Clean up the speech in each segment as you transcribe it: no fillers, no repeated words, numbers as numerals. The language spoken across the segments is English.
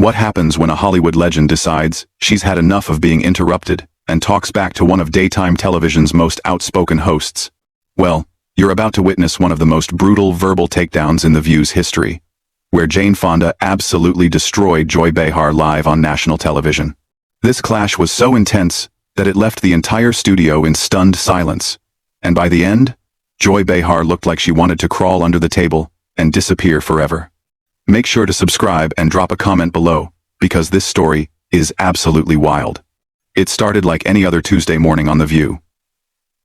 What happens when a Hollywood legend decides she's had enough of being interrupted and talks back to one of daytime television's most outspoken hosts? Well, you're about to witness one of the most brutal verbal takedowns in The View's history, where Jane Fonda absolutely destroyed Joy Behar live on national television. This clash was so intense that it left the entire studio in stunned silence, and by the end, Joy Behar looked like she wanted to crawl under the table and disappear forever. Make sure to subscribe and drop a comment below, because this story is absolutely wild. It started like any other Tuesday morning on The View.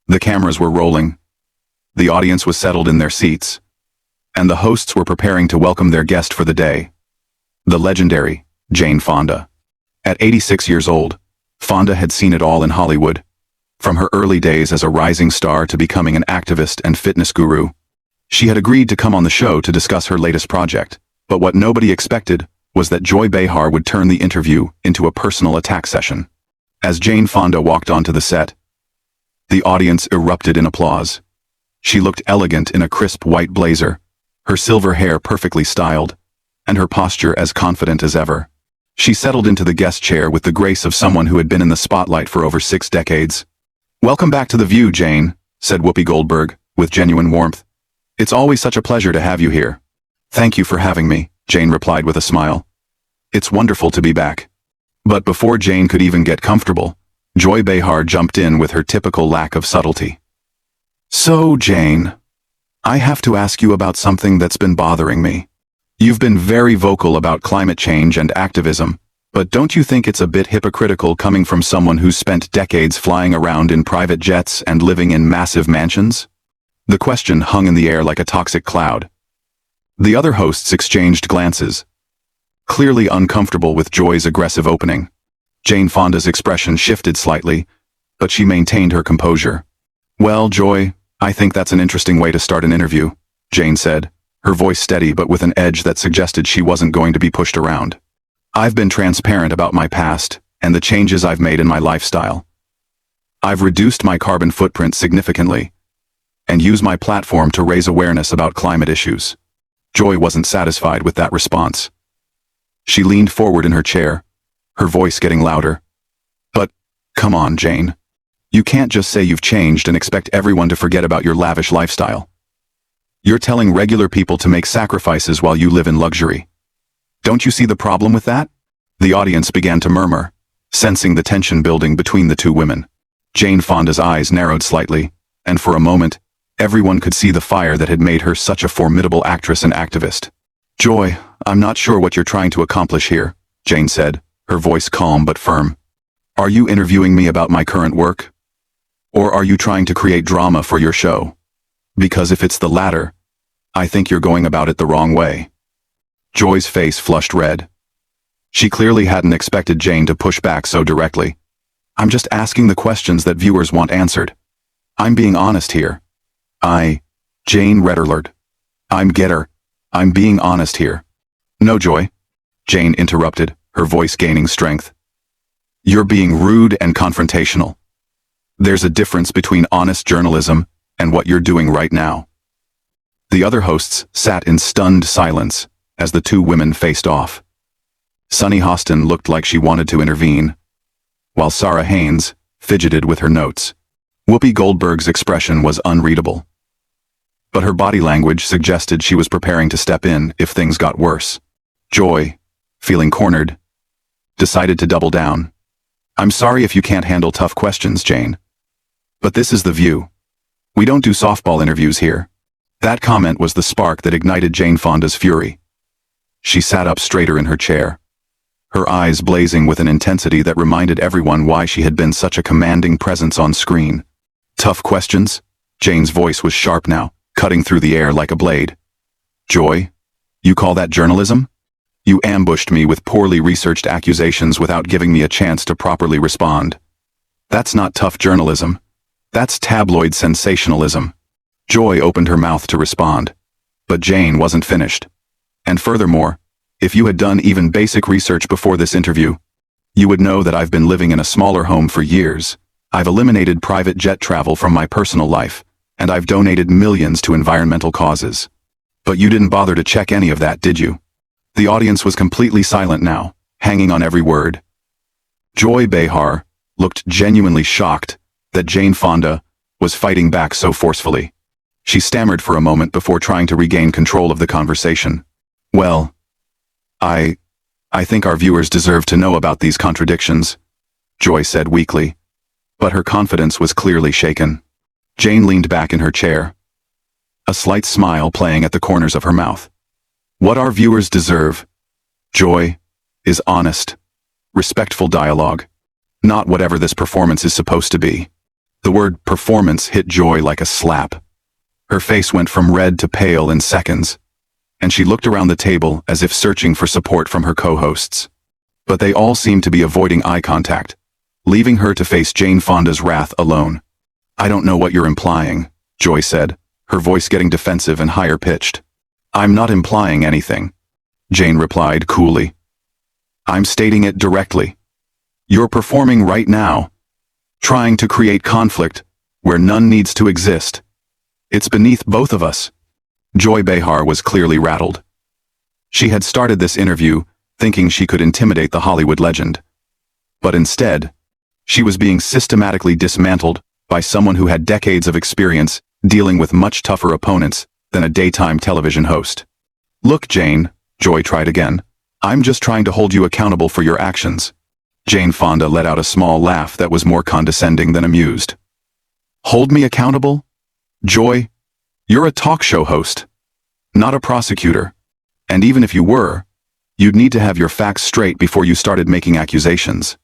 The cameras were rolling, the audience was settled in their seats, and the hosts were preparing to welcome their guest for the day, the legendary Jane Fonda. At 86 years old, Fonda had seen it all in Hollywood, from her early days as a rising star to becoming an activist and fitness guru. She had agreed to come on the show to discuss her latest project, but what nobody expected was that Joy Behar would turn the interview into a personal attack session. As Jane Fonda walked onto the set, the audience erupted in applause. She looked elegant in a crisp white blazer, her silver hair perfectly styled, and her posture as confident as ever. She settled into the guest chair with the grace of someone who had been in the spotlight for over 6 decades. "Welcome back to The View, Jane," said Whoopi Goldberg, with genuine warmth. "It's always such a pleasure to have you here." "Thank you for having me," Jane replied with a smile. "It's wonderful to be back." But before Jane could even get comfortable, Joy Behar jumped in with her typical lack of subtlety. "So, Jane, I have to ask you about something that's been bothering me. You've been very vocal about climate change and activism, but don't you think it's a bit hypocritical coming from someone who's spent decades flying around in private jets and living in massive mansions?" The question hung in the air like a toxic cloud. The other hosts exchanged glances, clearly uncomfortable with Joy's aggressive opening. Jane Fonda's expression shifted slightly, but she maintained her composure. "Well, Joy, I think that's an interesting way to start an interview," Jane said, her voice steady but with an edge that suggested she wasn't going to be pushed around. "I've been transparent about my past and the changes I've made in my lifestyle. I've reduced my carbon footprint significantly and used my platform to raise awareness about climate issues." Joy wasn't satisfied with that response. She leaned forward in her chair, her voice getting louder. "But, come on, Jane. You can't just say you've changed and expect everyone to forget about your lavish lifestyle. You're telling regular people to make sacrifices while you live in luxury. Don't you see the problem with that?" The audience began to murmur, sensing the tension building between the two women. Jane Fonda's eyes narrowed slightly, and for a moment, everyone could see the fire that had made her such a formidable actress and activist. "Joy, I'm not sure what you're trying to accomplish here," Jane said, her voice calm but firm. "Are you interviewing me about my current work? Or are you trying to create drama for your show? Because if it's the latter, I think you're going about it the wrong way." Joy's face flushed red. She clearly hadn't expected Jane to push back so directly. "I'm just asking the questions that viewers want answered. I'm being honest here. Jane Redderlard. I'm being honest here." "No, Joy," Jane interrupted, her voice gaining strength. "You're being rude and confrontational. There's a difference between honest journalism and what you're doing right now." The other hosts sat in stunned silence as the two women faced off. Sunny Hostin looked like she wanted to intervene, while Sarah Haynes fidgeted with her notes. Whoopi Goldberg's expression was unreadable, but her body language suggested she was preparing to step in if things got worse. Joy, feeling cornered, decided to double down. "I'm sorry if you can't handle tough questions, Jane. But this is The View. We don't do softball interviews here." That comment was the spark that ignited Jane Fonda's fury. She sat up straighter in her chair, her eyes blazing with an intensity that reminded everyone why she had been such a commanding presence on screen. "Tough questions?" Jane's voice was sharp now, cutting through the air like a blade. "Joy, you call that journalism? You ambushed me with poorly researched accusations without giving me a chance to properly respond. That's not tough journalism. That's tabloid sensationalism." Joy opened her mouth to respond, but Jane wasn't finished. "And furthermore, if you had done even basic research before this interview, you would know that I've been living in a smaller home for years. I've eliminated private jet travel from my personal life, and I've donated millions to environmental causes. But you didn't bother to check any of that, did you?" The audience was completely silent now, hanging on every word. Joy Behar looked genuinely shocked that Jane Fonda was fighting back so forcefully. She stammered for a moment before trying to regain control of the conversation. Well, I think our viewers deserve to know about these contradictions, Joy said weakly, but her confidence was clearly shaken. Jane leaned back in her chair, a slight smile playing at the corners of her mouth. What our viewers deserve, Joy, is honest, respectful dialogue, not whatever this performance is supposed to be. The word performance hit Joy like a slap. Her face went from red to pale in seconds, and she looked around the table as if searching for support from her co-hosts. But they all seemed to be avoiding eye contact, leaving her to face Jane Fonda's wrath alone. I don't know what you're implying, Joy said, her voice getting defensive and higher pitched. I'm not implying anything, Jane replied coolly. I'm stating it directly. You're performing right now, trying to create conflict where none needs to exist. It's beneath both of us. Joy Behar was clearly rattled. She had started this interview thinking she could intimidate the Hollywood legend. But instead, she was being systematically dismantled by someone who had decades of experience dealing with much tougher opponents than a daytime television host. Look, Jane, Joy tried again. I'm just trying to hold you accountable for your actions. Jane Fonda let out a small laugh that was more condescending than amused. Hold me accountable? Joy, you're a talk show host, not a prosecutor. And even if you were, you'd need to have your facts straight before you started making accusations.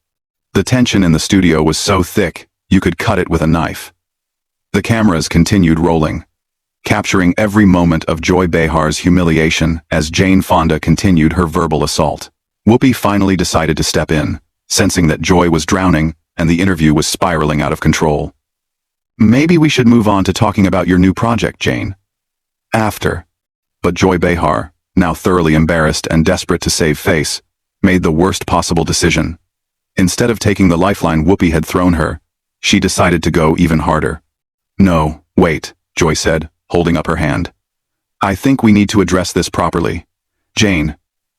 The tension in the studio was so thick, you could cut it with a knife. The cameras continued rolling, capturing every moment of Joy Behar's humiliation as Jane Fonda continued her verbal assault. Whoopi finally decided to step in, sensing that Joy was drowning and the interview was spiraling out of control. Maybe we should move on to talking about your new project, Jane. After. But Joy Behar, now thoroughly embarrassed and desperate to save face, made the worst possible decision. Instead of taking the lifeline Whoopi had thrown her, she decided to go even harder. No, wait, Joy said, holding up her hand. I think we need to address this properly. Jane,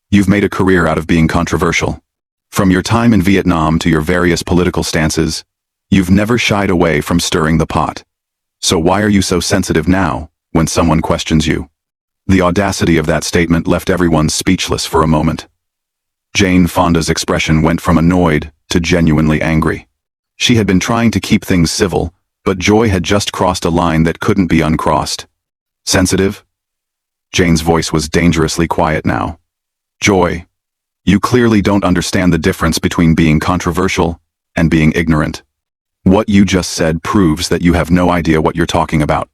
you've made a career out of being controversial. From your time in Vietnam to your various political stances, you've never shied away from stirring the pot. So why are you so sensitive now, when someone questions you? The audacity of that statement left everyone speechless for a moment. Jane Fonda's expression went from annoyed to genuinely angry. She had been trying to keep things civil, but Joy had just crossed a line that couldn't be uncrossed. Sensitive? Jane's voice was dangerously quiet now. Joy, you clearly don't understand the difference between being controversial and being ignorant. What you just said proves that you have no idea what you're talking about.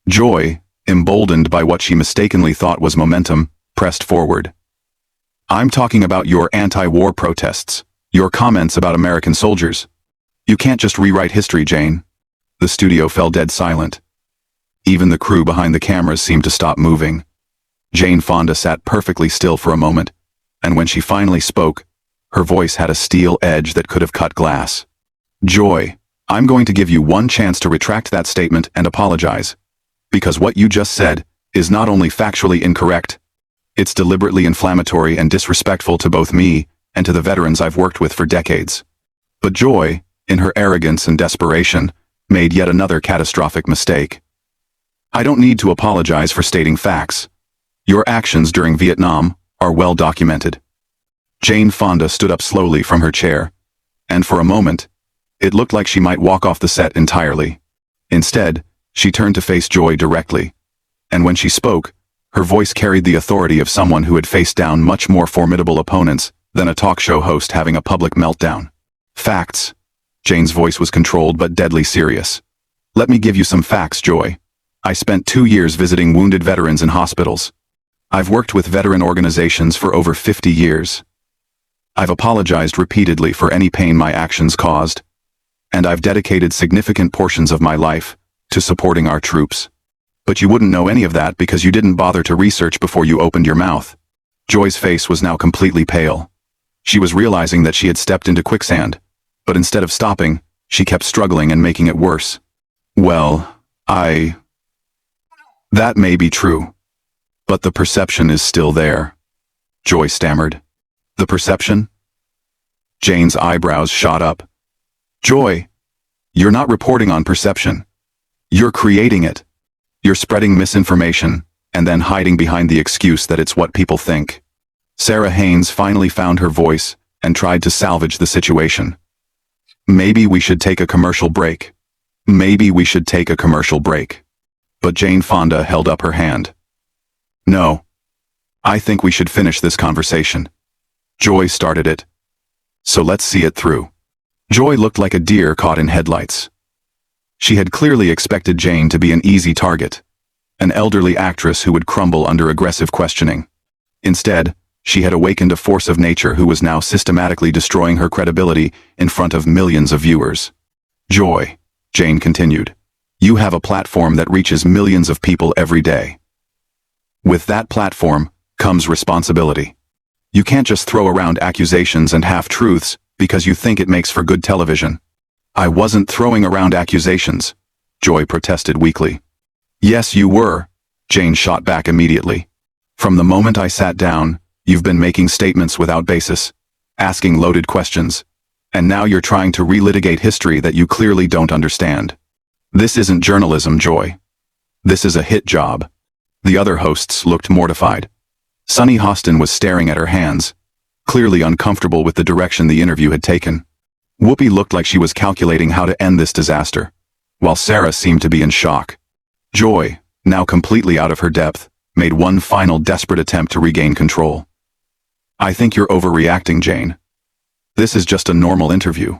Joy, emboldened by what she mistakenly thought was momentum, pressed forward. I'm talking about your anti-war protests, your comments about American soldiers. You can't just rewrite history, Jane. The studio fell dead silent. Even the crew behind the cameras seemed to stop moving. Jane Fonda sat perfectly still for a moment, and when she finally spoke, her voice had a steel edge that could have cut glass. Joy, I'm going to give you one chance to retract that statement and apologize. Because what you just said is not only factually incorrect, it's deliberately inflammatory and disrespectful to both me and to the veterans I've worked with for decades. But Joy, in her arrogance and desperation, made yet another catastrophic mistake. I don't need to apologize for stating facts. Your actions during Vietnam are well documented. Jane Fonda stood up slowly from her chair, and for a moment, it looked like she might walk off the set entirely. Instead, she turned to face Joy directly, and when she spoke, her voice carried the authority of someone who had faced down much more formidable opponents than a talk show host having a public meltdown. Facts. Jane's voice was controlled but deadly serious. Let me give you some facts, Joy. I spent 2 years visiting wounded veterans in hospitals. I've worked with veteran organizations for over 50 years. I've apologized repeatedly for any pain my actions caused, and I've dedicated significant portions of my life to supporting our troops. But you wouldn't know any of that because you didn't bother to research before you opened your mouth. Joy's face was now completely pale. She was realizing that she had stepped into quicksand, but instead of stopping, she kept struggling and making it worse. Well, that may be true, but the perception is still there. Joy stammered. The perception? Jane's eyebrows shot up. Joy, you're not reporting on perception. You're creating it. You're spreading misinformation, and then hiding behind the excuse that it's what people think. Sarah Haynes finally found her voice and tried to salvage the situation. Maybe we should take a commercial break. Maybe we should take a commercial break. But Jane Fonda held up her hand. No. I think we should finish this conversation. Joy started it. So let's see it through. Joy looked like a deer caught in headlights. She had clearly expected Jane to be an easy target, an elderly actress who would crumble under aggressive questioning. Instead, she had awakened a force of nature who was now systematically destroying her credibility in front of millions of viewers. Joy, Jane continued, you have a platform that reaches millions of people every day. With that platform comes responsibility. You can't just throw around accusations and half-truths because you think it makes for good television. I wasn't throwing around accusations, Joy protested weakly. Yes, you were, Jane shot back immediately. From the moment I sat down, you've been making statements without basis, asking loaded questions, and now you're trying to relitigate history that you clearly don't understand. This isn't journalism, Joy. This is a hit job. The other hosts looked mortified. Sunny Hostin was staring at her hands, clearly uncomfortable with the direction the interview had taken. Whoopi looked like she was calculating how to end this disaster, while Sarah seemed to be in shock. Joy, now completely out of her depth, made one final desperate attempt to regain control. I think you're overreacting, Jane. This is just a normal interview.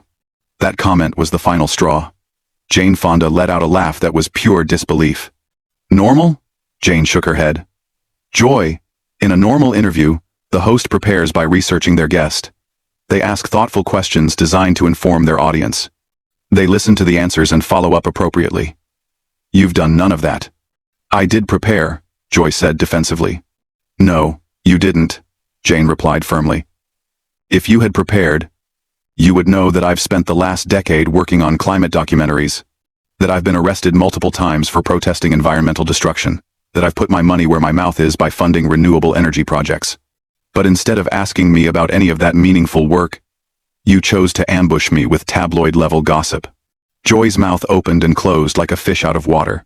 That comment was the final straw. Jane Fonda let out a laugh that was pure disbelief. Normal? Jane shook her head. Joy, in a normal interview, the host prepares by researching their guest. They ask thoughtful questions designed to inform their audience. They listen to the answers and follow up appropriately. You've done none of that. I did prepare, Joy said defensively. No, you didn't, Jane replied firmly. If you had prepared, you would know that I've spent the last decade working on climate documentaries, that I've been arrested multiple times for protesting environmental destruction, that I've put my money where my mouth is by funding renewable energy projects. But instead of asking me about any of that meaningful work, you chose to ambush me with tabloid-level gossip. Joy's mouth opened and closed like a fish out of water.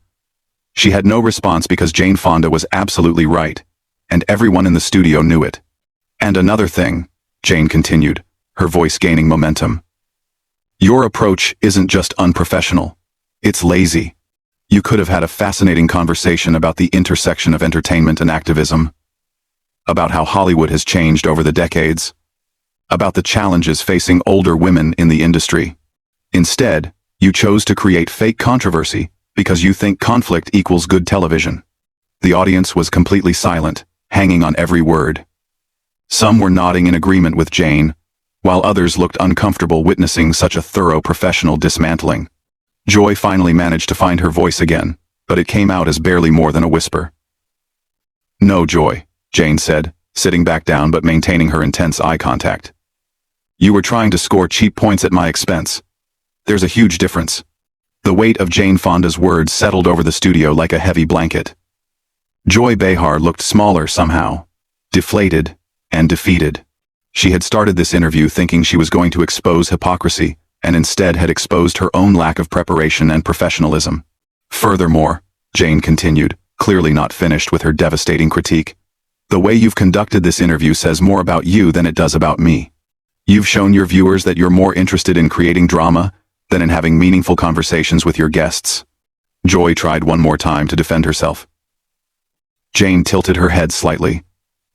She had no response because Jane Fonda was absolutely right, and everyone in the studio knew it. And another thing, Jane continued, her voice gaining momentum. Your approach isn't just unprofessional, it's lazy. You could have had a fascinating conversation about the intersection of entertainment and activism, about how Hollywood has changed over the decades, about the challenges facing older women in the industry. Instead, you chose to create fake controversy because you think conflict equals good television. The audience was completely silent, hanging on every word. Some were nodding in agreement with Jane, while others looked uncomfortable witnessing such a thorough professional dismantling. Joy finally managed to find her voice again, but it came out as barely more than a whisper. No, Joy, Jane said, sitting back down but maintaining her intense eye contact. You were trying to score cheap points at my expense. There's a huge difference. The weight of Jane Fonda's words settled over the studio like a heavy blanket. Joy Behar looked smaller somehow, deflated and defeated. She had started this interview thinking she was going to expose hypocrisy, and instead had exposed her own lack of preparation and professionalism. Furthermore, Jane continued, clearly not finished with her devastating critique, the way you've conducted this interview says more about you than it does about me. You've shown your viewers that you're more interested in creating drama than in having meaningful conversations with your guests. Joy tried one more time to defend herself. Jane tilted her head slightly,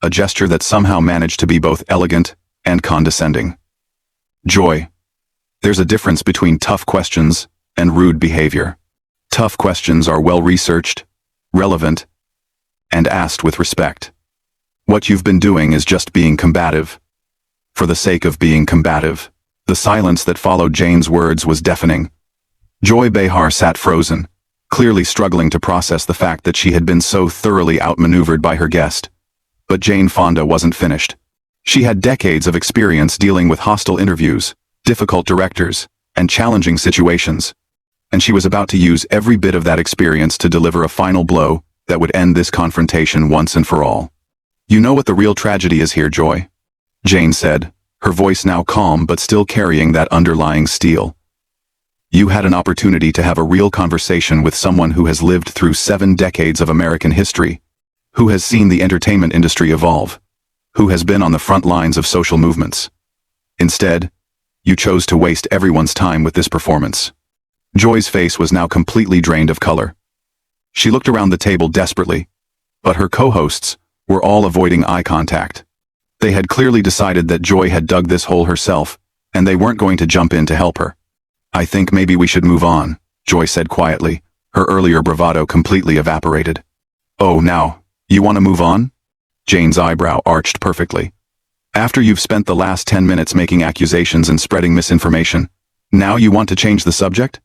a gesture that somehow managed to be both elegant and condescending. Joy, there's a difference between tough questions and rude behavior. Tough questions are well-researched, relevant, and asked with respect. What you've been doing is just being combative. For the sake of being combative. The silence that followed Jane's words was deafening. Joy Behar sat frozen, clearly struggling to process the fact that she had been so thoroughly outmaneuvered by her guest. But Jane Fonda wasn't finished. She had decades of experience dealing with hostile interviews, difficult directors, and challenging situations. And she was about to use every bit of that experience to deliver a final blow that would end this confrontation once and for all. You know what the real tragedy is here, Joy? Jane said, her voice now calm but still carrying that underlying steel. You had an opportunity to have a real conversation with someone who has lived through 7 decades of American history, who has seen the entertainment industry evolve, who has been on the front lines of social movements. Instead, you chose to waste everyone's time with this performance. Joy's face was now completely drained of color. She looked around the table desperately, but her co-hosts were all avoiding eye contact. They had clearly decided that Joy had dug this hole herself, and they weren't going to jump in to help her. I think maybe we should move on, Joy said quietly, her earlier bravado completely evaporated. Oh, now, you want to move on? Jane's eyebrow arched perfectly. After you've spent the last 10 minutes making accusations and spreading misinformation, now you want to change the subject?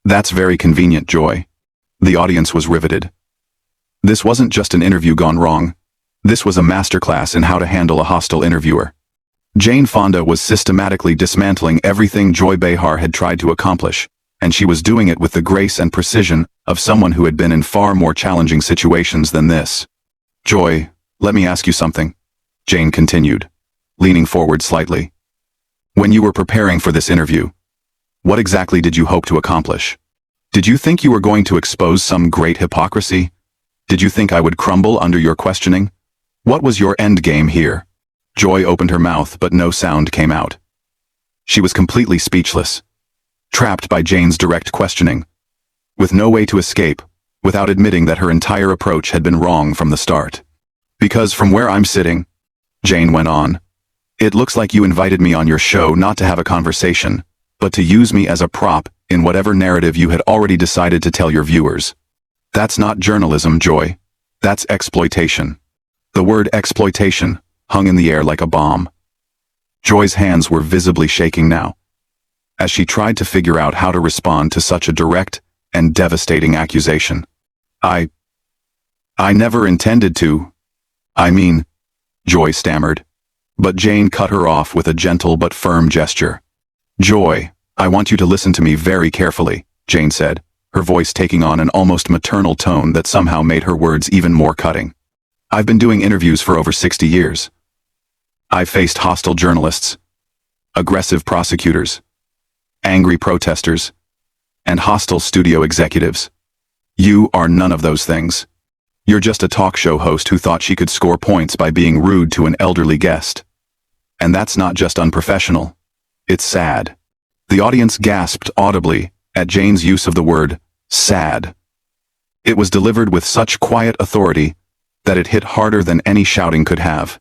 That's very convenient, Joy. The audience was riveted. This wasn't just an interview gone wrong. This was a masterclass in how to handle a hostile interviewer. Jane Fonda was systematically dismantling everything Joy Behar had tried to accomplish, and she was doing it with the grace and precision of someone who had been in far more challenging situations than this. Joy, let me ask you something, Jane continued, leaning forward slightly. When you were preparing for this interview, what exactly did you hope to accomplish? Did you think you were going to expose some great hypocrisy? Did you think I would crumble under your questioning? What was your end game here? Joy opened her mouth, but no sound came out. She was completely speechless, trapped by Jane's direct questioning, with no way to escape, without admitting that her entire approach had been wrong from the start. Because from where I'm sitting, Jane went on, it looks like you invited me on your show not to have a conversation, but to use me as a prop in whatever narrative you had already decided to tell your viewers. That's not journalism, Joy. That's exploitation. The word exploitation hung in the air like a bomb. Joy's hands were visibly shaking now, as she tried to figure out how to respond to such a direct and devastating accusation. I never intended to. I mean, Joy stammered, but Jane cut her off with a gentle but firm gesture. Joy, I want you to listen to me very carefully, Jane said, her voice taking on an almost maternal tone that somehow made her words even more cutting. I've been doing interviews for over 60 years. I've faced hostile journalists, aggressive prosecutors, angry protesters, and hostile studio executives. You are none of those things. You're just a talk show host who thought she could score points by being rude to an elderly guest. And that's not just unprofessional. It's sad. The audience gasped audibly at Jane's use of the word sad. It was delivered with such quiet authority that it hit harder than any shouting could have.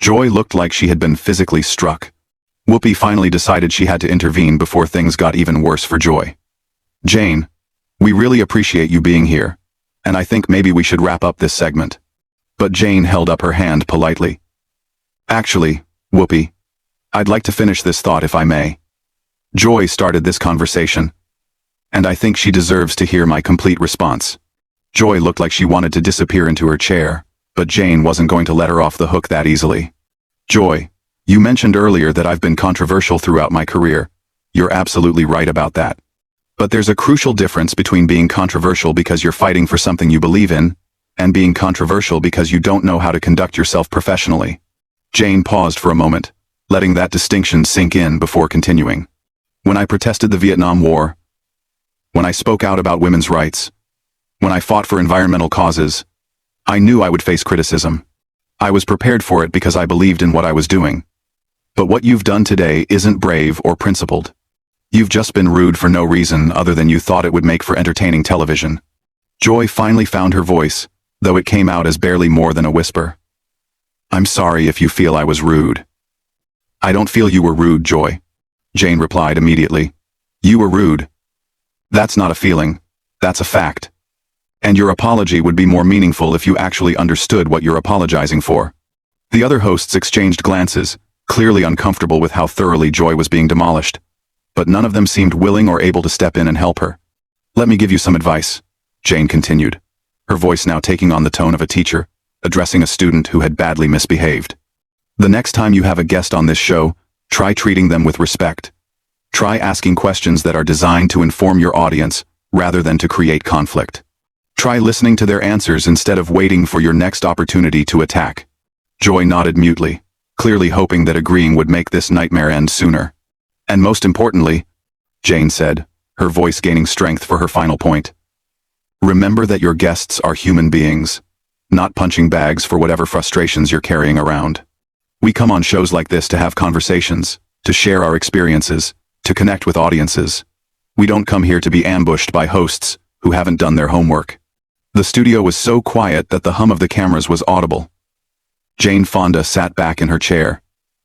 Joy looked like she had been physically struck. Whoopi finally decided she had to intervene before things got even worse for Joy. Jane, we really appreciate you being here, and I think maybe we should wrap up this segment. But Jane held up her hand politely. Actually, Whoopi, I'd like to finish this thought if I may. Joy started this conversation, and I think she deserves to hear my complete response. Joy looked like she wanted to disappear into her chair, but Jane wasn't going to let her off the hook that easily. Joy, you mentioned earlier that I've been controversial throughout my career. You're absolutely right about that. But there's a crucial difference between being controversial because you're fighting for something you believe in, and being controversial because you don't know how to conduct yourself professionally. Jane paused for a moment, letting that distinction sink in before continuing. When I protested the Vietnam War, when I spoke out about women's rights, when I fought for environmental causes, I knew I would face criticism. I was prepared for it because I believed in what I was doing. But what you've done today isn't brave or principled. You've just been rude for no reason other than you thought it would make for entertaining television. Joy finally found her voice, though it came out as barely more than a whisper. I'm sorry if you feel I was rude. I don't feel you were rude, Joy, Jane replied immediately. You were rude. That's not a feeling, that's a fact. And your apology would be more meaningful if you actually understood what you're apologizing for. The other hosts exchanged glances, clearly uncomfortable with how thoroughly Joy was being demolished. But none of them seemed willing or able to step in and help her. Let me give you some advice, Jane continued, her voice now taking on the tone of a teacher, addressing a student who had badly misbehaved. The next time you have a guest on this show, try treating them with respect. Try asking questions that are designed to inform your audience rather than to create conflict. Try listening to their answers instead of waiting for your next opportunity to attack. Joy nodded mutely, clearly hoping that agreeing would make this nightmare end sooner. And most importantly, Jane said, her voice gaining strength for her final point, remember that your guests are human beings, not punching bags for whatever frustrations you're carrying around. We come on shows like this to have conversations, to share our experiences, to connect with audiences. We don't come here to be ambushed by hosts who haven't done their homework. The studio was so quiet that the hum of the cameras was audible. Jane Fonda sat back in her chair,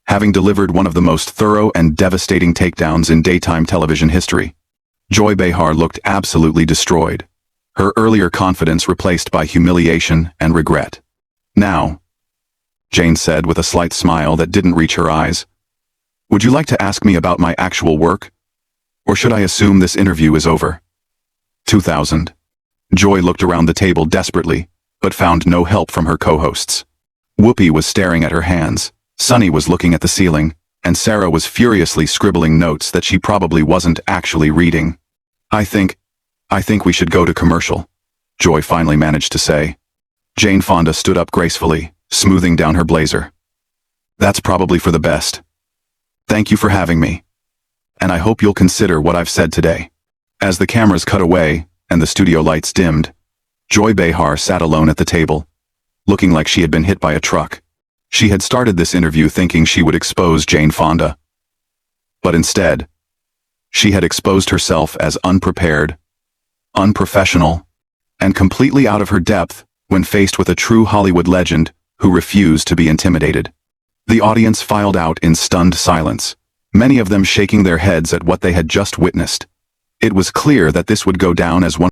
having delivered one of the most thorough and devastating takedowns in daytime television history. Joy Behar looked absolutely destroyed, her earlier confidence replaced by humiliation and regret. Now, Jane said with a slight smile that didn't reach her eyes, would you like to ask me about my actual work? Or should I assume this interview is over? 2000. Joy looked around the table desperately, but found no help from her co-hosts. Whoopi was staring at her hands, Sunny was looking at the ceiling, and Sarah was furiously scribbling notes that she probably wasn't actually reading. I think we should go to commercial, Joy finally managed to say. Jane Fonda stood up gracefully, smoothing down her blazer. That's probably for the best. Thank you for having me. And I hope you'll consider what I've said today. As the cameras cut away, and the studio lights dimmed, Joy Behar sat alone at the table, looking like she had been hit by a truck. She had started this interview thinking she would expose Jane Fonda. But instead, she had exposed herself as unprepared, unprofessional, and completely out of her depth when faced with a true Hollywood legend who refused to be intimidated. The audience filed out in stunned silence, many of them shaking their heads at what they had just witnessed. It was clear that this would go down as one